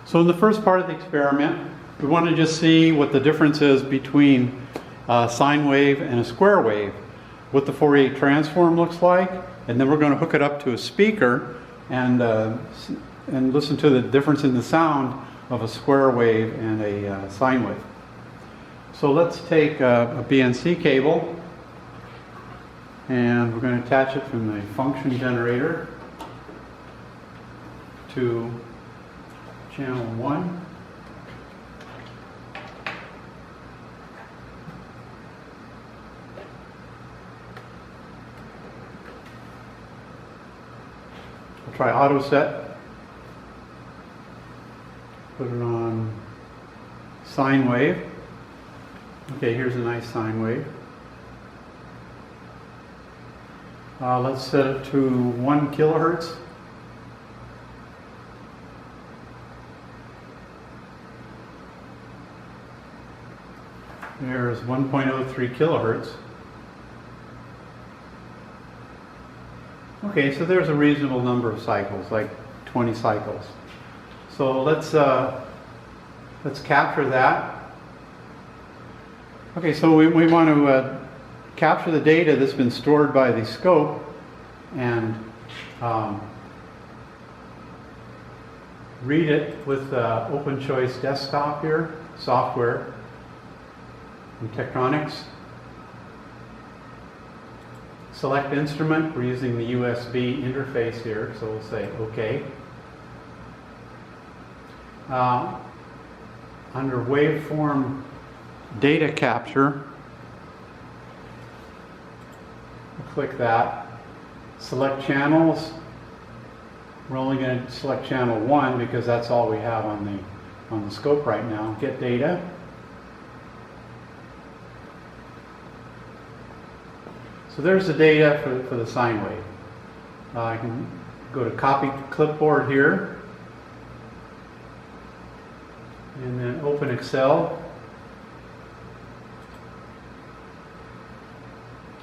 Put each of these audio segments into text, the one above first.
So in the first part of the experiment, we want to just see what the difference is between a sine wave and a square wave, what the Fourier transform looks like, and then we're going to hook it up to a speaker and listen to the difference in the sound of a square wave and a sine wave. So let's take a BNC cable, and we're going to attach it from the function generator to channel 1. I'll try auto set. Put it on sine wave. Okay, here's a nice sine wave. Let's set it to 1 kilohertz. There's 1.03 kilohertz. Okay, so there's a reasonable number of cycles, like 20 cycles. So let's capture that. Okay, so we want to capture the data that's been stored by the scope and read it with the Open Choice desktop here, software, and Tektronix. Select instrument, we're using the USB interface here, so we'll say OK. Under waveform data capture, click that. Select channels. We're only going to select channel 1 because that's all we have on the scope right now. Get data. So there's the data for the sine wave. I can go to copy clipboard here and then open Excel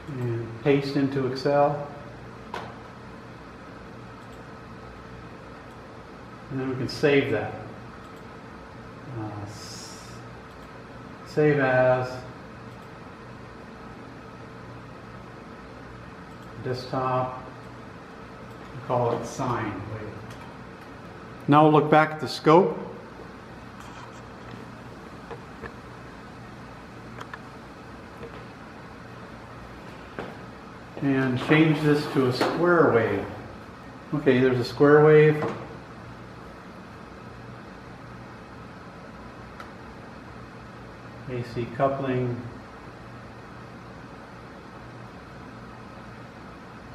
and paste into Excel. And then we can save that. Save as desktop. We'll call it sine wave. Now we'll look back at the scope. And change this to a square wave. Okay, there's a square wave. AC coupling.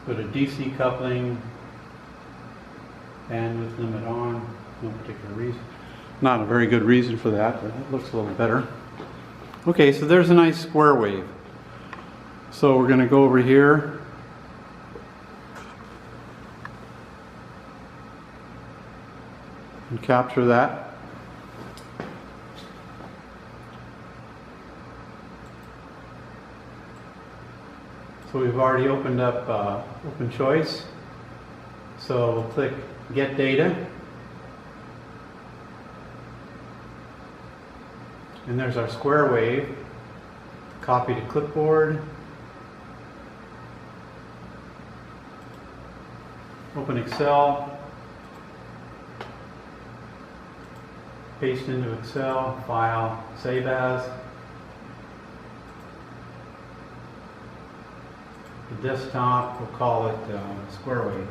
Go to DC coupling. Bandwidth limit on. No particular reason. Not a very good reason for that, but it looks a little better. Okay, so there's a nice square wave. So we're going to go over here and capture that. So we've already opened up Open Choice. So we'll click Get Data. And there's our square wave. Copy to clipboard. Open Excel, paste into Excel, file, save as. The desktop, we'll call it square wave.